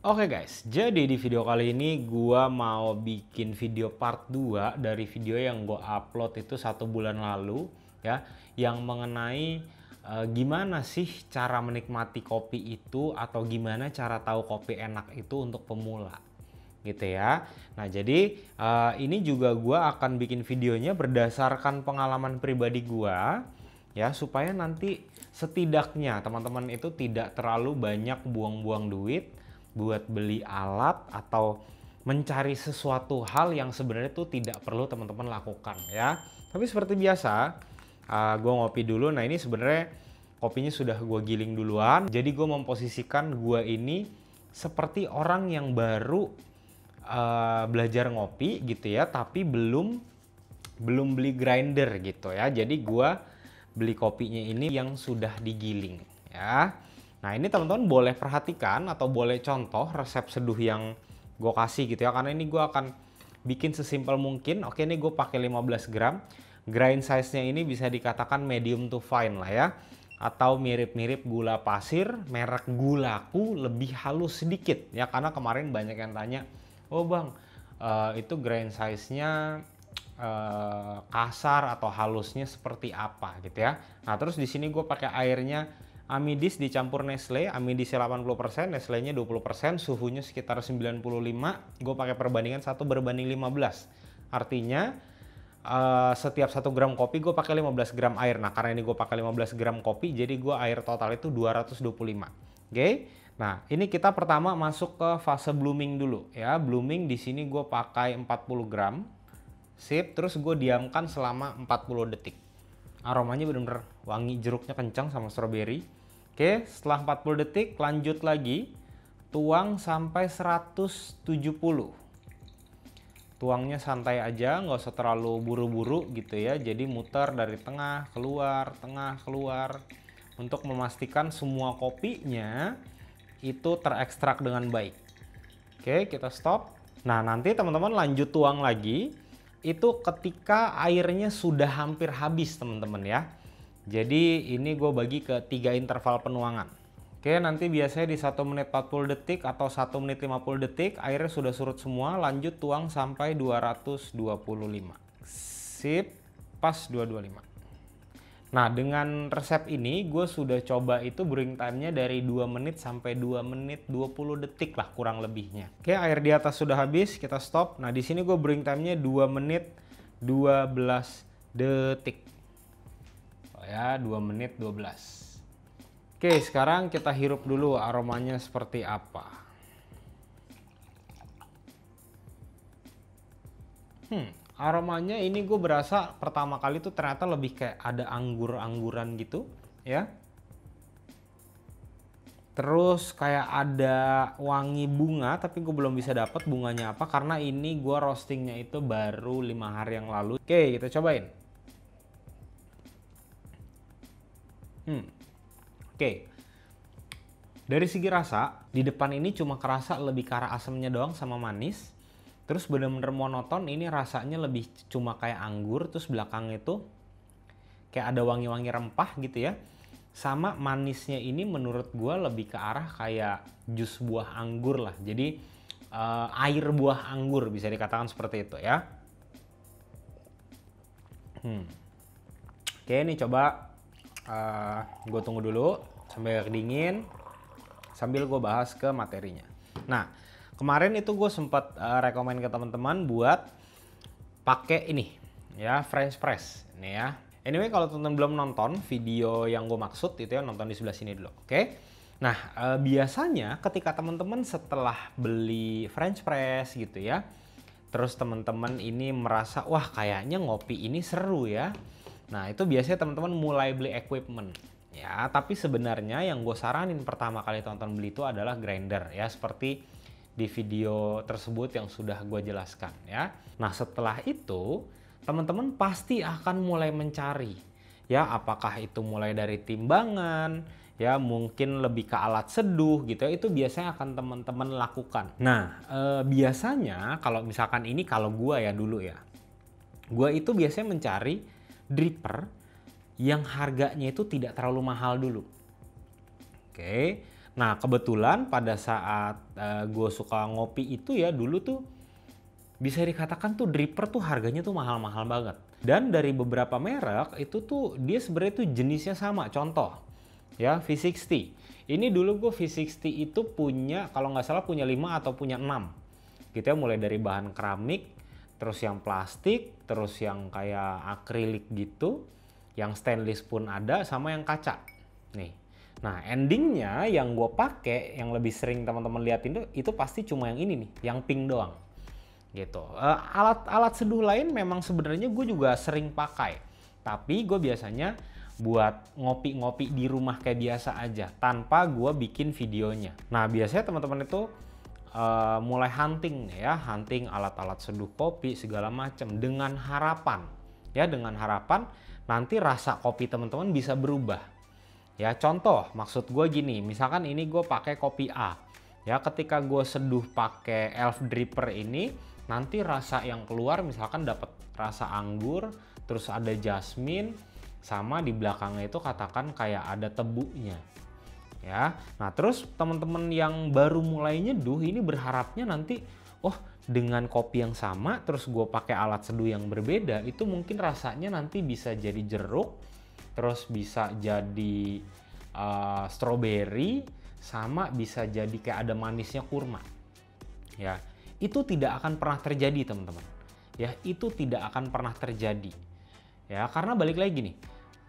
Oke guys, jadi di video kali ini gua mau bikin video part 2 dari video yang gua upload itu 1 bulan lalu ya, yang mengenai gimana sih cara menikmati kopi itu atau gimana cara tahu kopi enak itu untuk pemula gitu ya. Nah jadi ini juga gua akan bikin videonya berdasarkan pengalaman pribadi gua ya, supaya nanti setidaknya teman-teman itu tidak terlalu banyak buang-buang duit buat beli alat atau mencari sesuatu hal yang sebenarnya itu tidak perlu teman-teman lakukan ya. Tapi seperti biasa, gue ngopi dulu. Nah ini sebenarnya kopinya sudah gue giling duluan. Jadi gue memposisikan gue ini seperti orang yang baru belajar ngopi gitu ya, tapi belum beli grinder gitu ya. Jadi gue beli kopinya ini yang sudah digiling ya. Nah ini teman-teman boleh perhatikan atau boleh contoh resep seduh yang gue kasih gitu ya, karena ini gue akan bikin sesimpel mungkin. Oke, ini gue pakai 15 gram. Grind size-nya ini bisa dikatakan medium to fine lah ya, atau mirip-mirip gula pasir merek Gulaku, lebih halus sedikit ya, karena kemarin banyak yang tanya, oh bang itu grind size-nya kasar atau halusnya seperti apa gitu ya. Nah terus di sini gue pakai airnya Amidis dicampur Nestle, Amidisnya 80%, Nestlenya 20%, suhunya sekitar 95. Gue pakai perbandingan 1:15. Artinya setiap 1 gram kopi gue pakai 15 gram air. Nah karena ini gue pakai 15 gram kopi, jadi gue air total itu 225. Oke. Nah ini kita pertama masuk ke fase blooming dulu ya. Blooming di sini gue pakai 40 gram. Sip, terus gue diamkan selama 40 detik. Aromanya bener-bener wangi, jeruknya kencang sama strawberry. Oke, setelah 40 detik lanjut lagi, tuang sampai 170. Tuangnya santai aja, nggak usah terlalu buru-buru gitu ya. Jadi muter dari tengah keluar untuk memastikan semua kopinya itu terekstrak dengan baik. Oke, kita stop. Nah nanti teman-teman lanjut tuang lagi itu ketika airnya sudah hampir habis teman-teman ya. Jadi ini gue bagi ke 3 interval penuangan. Oke, nanti biasanya di 1 menit 40 detik atau 1 menit 50 detik airnya sudah surut semua, lanjut tuang sampai 225. Sip, pas 225. Nah dengan resep ini gue sudah coba itu brewing time-nya dari 2 menit sampai 2 menit 20 detik lah kurang lebihnya. Oke, air di atas sudah habis, kita stop. Nah di sini gue brewing time-nya 2 menit 12 detik. Oh ya, 2 menit 12. Oke, sekarang kita hirup dulu aromanya seperti apa. Aromanya ini gue berasa pertama kali tuh ternyata lebih kayak ada anggur-angguran gitu ya. Terus kayak ada wangi bunga, tapi gue belum bisa dapat bunganya apa karena ini gue roastingnya itu baru 5 hari yang lalu. Oke, kita cobain. Oke. Dari segi rasa, di depan ini cuma kerasa lebih ke arah asamnya doang sama manis. Terus bener-bener monoton, ini rasanya lebih cuma kayak anggur, terus belakang itu kayak ada wangi-wangi rempah gitu ya. Sama manisnya ini menurut gue lebih ke arah kayak jus buah anggur lah. Jadi air buah anggur bisa dikatakan seperti itu ya. Oke, ini coba gue tunggu dulu sampai dingin, sambil gue bahas ke materinya. Nah kemarin itu gue sempat rekomen ke teman-teman buat pakai ini ya, French press ini ya. Anyway, kalau teman-teman belum nonton video yang gue maksud itu ya, nonton di sebelah sini dulu. Oke. Nah biasanya ketika teman-teman setelah beli French press gitu ya, terus teman-teman ini merasa wah kayaknya ngopi ini seru ya. Nah itu biasanya teman-teman mulai beli equipment ya. Tapi sebenarnya yang gue saranin pertama kali teman-teman beli itu adalah grinder ya, seperti di video tersebut yang sudah gue jelaskan ya. Nah setelah itu teman-teman pasti akan mulai mencari ya, apakah itu mulai dari timbangan ya, mungkin lebih ke alat seduh gitu ya, itu biasanya akan teman-teman lakukan. Nah biasanya kalau misalkan ini, kalau gue ya dulu ya, gue itu biasanya mencari dripper yang harganya itu tidak terlalu mahal dulu. Oke. Nah kebetulan pada saat gue suka ngopi itu ya, dulu tuh bisa dikatakan tuh dripper tuh harganya tuh mahal-mahal banget. Dan dari beberapa merek itu tuh dia sebenarnya tuh jenisnya sama. Contoh ya V60. Ini dulu gue V60 itu punya, kalau nggak salah punya 5 atau punya 6. Gitu ya, mulai dari bahan keramik, terus yang plastik, terus yang kayak akrilik gitu, yang stainless pun ada, sama yang kaca. Nih. Nah, endingnya yang gue pakai, yang lebih sering teman-teman lihat itu pasti cuma yang ini nih, yang pink doang. Gitu. Alat-alat seduh lain memang sebenarnya gue juga sering pakai, tapi gue biasanya buat ngopi-ngopi di rumah kayak biasa aja tanpa gue bikin videonya. Nah biasanya teman-teman itu mulai hunting ya, hunting alat-alat seduh kopi segala macam dengan harapan nanti rasa kopi teman-teman bisa berubah. Ya contoh, maksud gue gini, misalkan ini gue pakai kopi A, ya ketika gue seduh pakai Elf Dripper ini, nanti rasa yang keluar misalkan dapat rasa anggur, terus ada jasmine, sama di belakangnya itu katakan kayak ada tebunya. Ya, nah terus teman-teman yang baru mulai nyeduh ini berharapnya nanti, oh dengan kopi yang sama, terus gue pakai alat seduh yang berbeda, itu mungkin rasanya nanti bisa jadi jeruk, terus bisa jadi strawberry, sama bisa jadi kayak ada manisnya kurma. Ya, itu tidak akan pernah terjadi teman-teman. Ya, itu tidak akan pernah terjadi. Ya, karena balik lagi nih,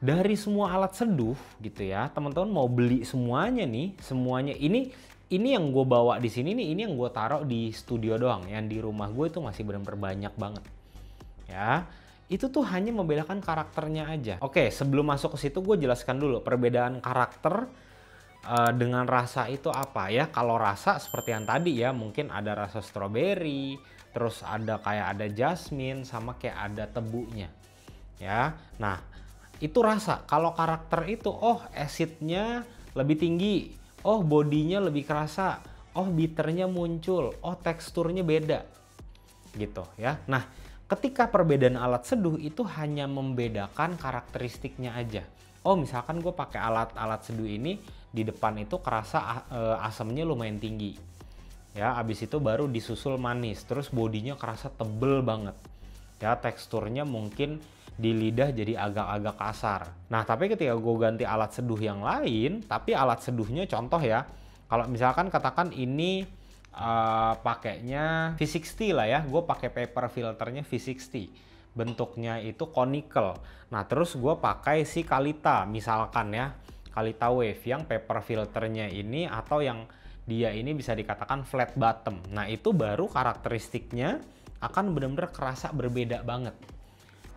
dari semua alat seduh gitu ya, teman-teman mau beli semuanya nih, semuanya ini yang gue bawa di sini nih, ini yang gue taruh di studio doang. Yang di rumah gue itu masih benar-benar banyak banget. Ya, itu tuh hanya membedakan karakternya aja. Oke, sebelum masuk ke situ gue jelaskan dulu perbedaan karakter dengan rasa itu apa ya. Kalau rasa seperti yang tadi ya, mungkin ada rasa strawberry, terus ada kayak ada jasmine, sama kayak ada tebunya ya. Nah itu rasa. Kalau karakter itu, oh acidnya lebih tinggi, oh bodinya lebih kerasa, oh bitternya muncul, oh teksturnya beda gitu ya. Nah ketika perbedaan alat seduh itu hanya membedakan karakteristiknya aja. Oh misalkan gue pakai alat seduh ini, di depan itu kerasa asamnya lumayan tinggi. Ya, abis itu baru disusul manis, terus bodinya kerasa tebel banget. Ya, teksturnya mungkin di lidah jadi agak-agak kasar. Nah, tapi ketika gue ganti alat seduh yang lain, tapi alat seduhnya contoh ya, kalau misalkan katakan ini pakainya V60 lah ya, gue pakai paper filternya V60. Bentuknya itu conical. Nah terus gue pakai si Kalita misalkan ya, Kalita Wave yang paper filternya ini, atau yang dia ini bisa dikatakan flat bottom. Nah itu baru karakteristiknya akan benar-benar kerasa berbeda banget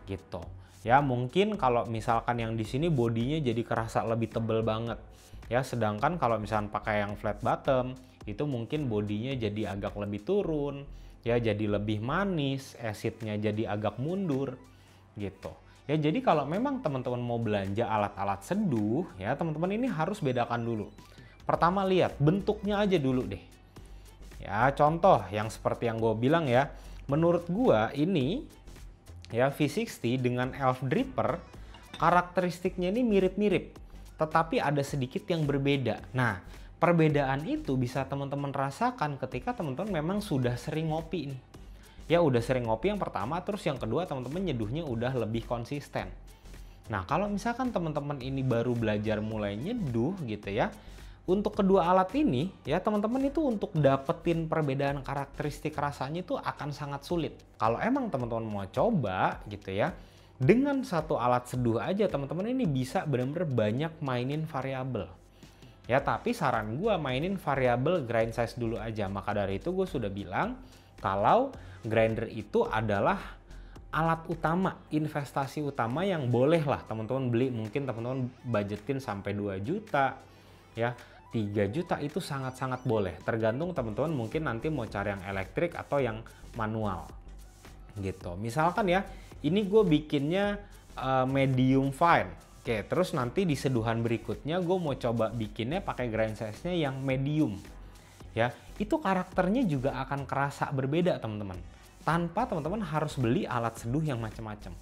gitu ya. Mungkin kalau misalkan yang di sini bodinya jadi kerasa lebih tebel banget ya, sedangkan kalau misalkan pakai yang flat bottom itu mungkin bodinya jadi agak lebih turun ya, jadi lebih manis, acidnya jadi agak mundur gitu ya. Jadi kalau memang teman-teman mau belanja alat-alat seduh ya, teman-teman ini harus bedakan dulu. Pertama lihat bentuknya aja dulu deh ya. Contoh yang seperti yang gue bilang ya, menurut gue ini ya V60 dengan Elf Dripper karakteristiknya ini mirip-mirip, tetapi ada sedikit yang berbeda. Nah perbedaan itu bisa teman-teman rasakan ketika teman-teman memang sudah sering ngopi nih. Ya udah sering ngopi yang pertama, terus yang kedua teman-teman nyeduhnya udah lebih konsisten. Nah kalau misalkan teman-teman ini baru belajar mulai nyeduh gitu ya, untuk kedua alat ini ya teman-teman itu untuk dapetin perbedaan karakteristik rasanya itu akan sangat sulit. Kalau emang teman-teman mau coba gitu ya, dengan satu alat seduh aja teman-teman ini bisa benar-benar banyak mainin variabel. Ya tapi saran gue mainin variabel grind size dulu aja. Maka dari itu gue sudah bilang kalau grinder itu adalah alat utama, investasi utama yang boleh lah teman-teman beli. Mungkin teman-teman budgetin sampai 2 juta ya, 3 juta itu sangat-sangat boleh. Tergantung teman-teman mungkin nanti mau cari yang elektrik atau yang manual gitu. Misalkan ya ini gue bikinnya medium fine. Oke, terus nanti di seduhan berikutnya gue mau coba bikinnya pakai grind size-nya yang medium. Ya, itu karakternya juga akan kerasa berbeda teman-teman. Tanpa teman-teman harus beli alat seduh yang macam-macam.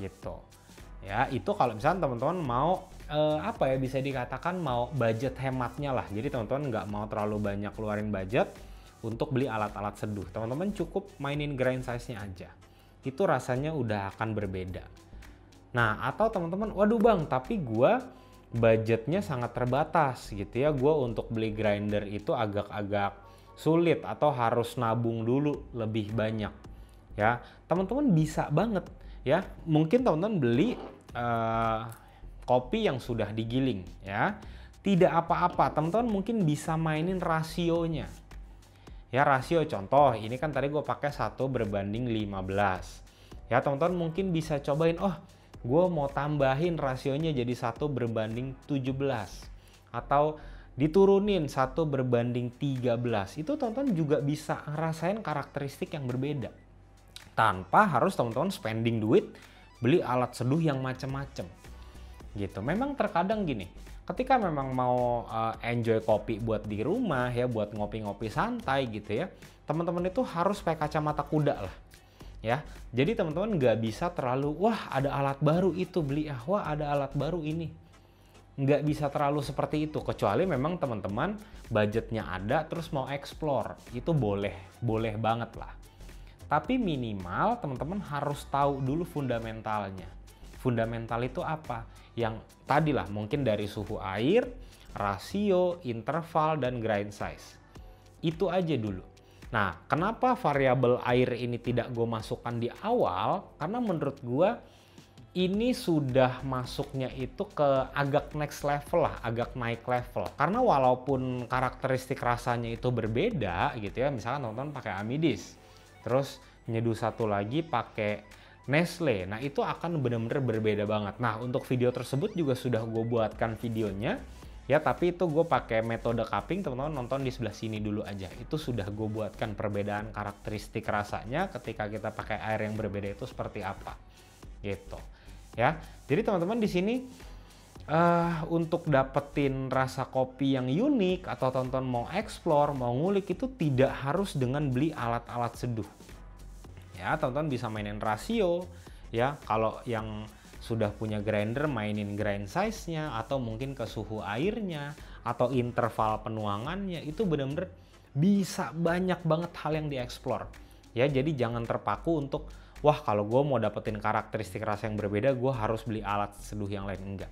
Gitu. Ya, itu kalau misalnya teman-teman mau apa ya, bisa dikatakan mau budget hematnya lah. Jadi teman-teman nggak mau terlalu banyak keluarin budget untuk beli alat-alat seduh. Teman-teman cukup mainin grind size-nya aja. Itu rasanya udah akan berbeda. Nah, atau teman-teman, waduh bang, tapi gua budgetnya sangat terbatas gitu ya. Gua untuk beli grinder itu agak-agak sulit atau harus nabung dulu lebih banyak. Ya, teman-teman bisa banget ya. Mungkin teman-teman beli kopi yang sudah digiling ya. Tidak apa-apa, teman-teman mungkin bisa mainin rasionya. Ya, rasio contoh, ini kan tadi gue pakai 1:15. Ya, teman-teman mungkin bisa cobain, oh gue mau tambahin rasionya jadi 1:17. Atau diturunin 1:13. Itu teman-teman juga bisa ngerasain karakteristik yang berbeda. Tanpa harus teman-teman spending duit beli alat seduh yang macam-macam. Gitu. Memang terkadang gini, ketika memang mau enjoy kopi buat di rumah ya, buat ngopi-ngopi santai gitu ya, teman-teman itu harus pakai kacamata kuda lah ya. Jadi teman-teman nggak bisa terlalu, wah ada alat baru itu beli, wah ada alat baru ini. Nggak bisa terlalu seperti itu, kecuali memang teman-teman budgetnya ada terus mau explore, itu boleh banget lah. Tapi minimal teman-teman harus tahu dulu fundamentalnya. Fundamental itu apa? Yang tadi lah, mungkin dari suhu air, rasio, interval, dan grind size. Itu aja dulu. Nah, kenapa variabel air ini tidak gue masukkan di awal? Karena menurut gue ini sudah masuknya itu ke agak next level lah, agak naik level. Karena walaupun karakteristik rasanya itu berbeda gitu ya, misalkan teman-teman pakai Amidis, terus nyeduh satu lagi pakai Nestle, nah itu akan benar-benar berbeda banget. Nah, untuk video tersebut juga sudah gue buatkan videonya ya, tapi itu gue pakai metode cupping. Teman-teman nonton di sebelah sini dulu aja, itu sudah gue buatkan perbedaan karakteristik rasanya ketika kita pakai air yang berbeda itu seperti apa gitu ya. Jadi teman-teman di sini untuk dapetin rasa kopi yang unik atau teman-teman mau explore, mau ngulik, itu tidak harus dengan beli alat-alat seduh. Ya, teman-teman bisa mainin rasio ya. Kalau yang sudah punya grinder, mainin grind size-nya, atau mungkin ke suhu airnya atau interval penuangannya. Itu benar-benar bisa banyak banget hal yang dieksplor ya. Jadi jangan terpaku untuk, wah kalau gue mau dapetin karakteristik rasa yang berbeda gue harus beli alat seduh yang lain. Enggak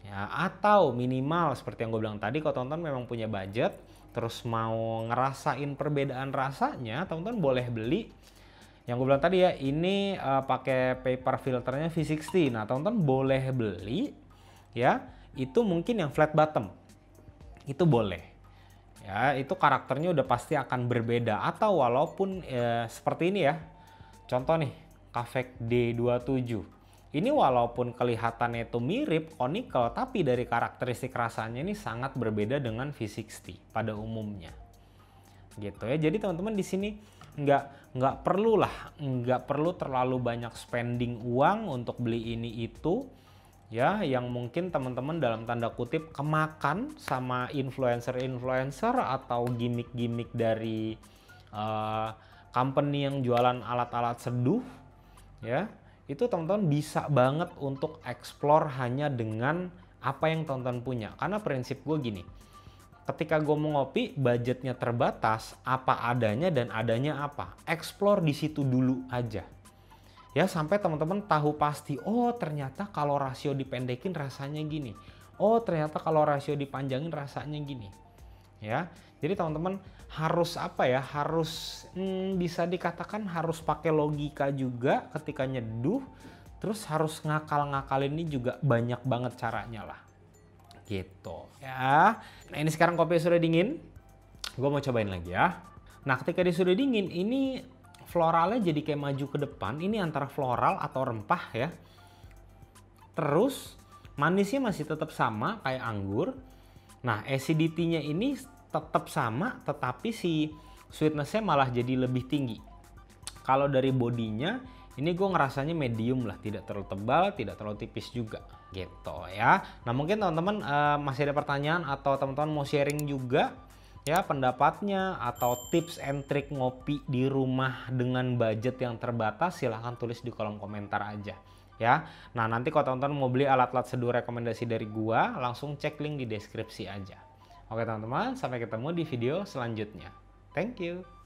ya. Atau minimal seperti yang gue bilang tadi, kalau teman-teman memang punya budget terus mau ngerasain perbedaan rasanya, teman-teman boleh beli yang gue bilang tadi ya, ini pakai paper filternya V60. Nah, teman-teman boleh beli ya, itu mungkin yang flat bottom. Itu boleh. Ya, itu karakternya udah pasti akan berbeda. Atau walaupun seperti ini ya. Contoh nih, Cavec D27. Ini walaupun kelihatannya itu mirip conical, tapi dari karakteristik rasanya ini sangat berbeda dengan V60 pada umumnya. Gitu ya. Jadi teman-teman di sini nggak perlu terlalu banyak spending uang untuk beli ini itu ya, yang mungkin teman-teman dalam tanda kutip kemakan sama influencer atau gimmick-gimmick dari company yang jualan alat-alat seduh ya. Itu teman-teman bisa banget untuk explore hanya dengan apa yang teman-teman punya. Karena prinsip gue gini, ketika gue mau ngopi, budgetnya terbatas, apa adanya dan adanya apa. Explore di situ dulu aja. Ya, sampai teman-teman tahu pasti, oh ternyata kalau rasio dipendekin rasanya gini. Oh ternyata kalau rasio dipanjangin rasanya gini. Ya, jadi teman-teman harus apa ya, harus bisa dikatakan harus pakai logika juga ketika nyeduh. Terus harus ngakal-ngakalin ini juga banyak banget caranya lah. Gitu ya. Nah ini sekarang kopi sudah dingin, gue mau cobain lagi ya. Nah ketika dia sudah dingin, ini floralnya jadi kayak maju ke depan. Ini antara floral atau rempah ya. Terus manisnya masih tetap sama kayak anggur. Nah acidity-nya ini tetap sama, tetapi si sweetness-nya malah jadi lebih tinggi. Kalau dari bodinya, ini gue ngerasanya medium lah, tidak terlalu tebal, tidak terlalu tipis juga gitu ya. Nah mungkin teman-teman masih ada pertanyaan atau teman-teman mau sharing juga ya pendapatnya atau tips and trick ngopi di rumah dengan budget yang terbatas, silahkan tulis di kolom komentar aja ya. Nah, nanti kalau teman-teman mau beli alat-alat seduh rekomendasi dari gua, langsung cek link di deskripsi aja. Oke teman-teman, sampai ketemu di video selanjutnya. Thank you.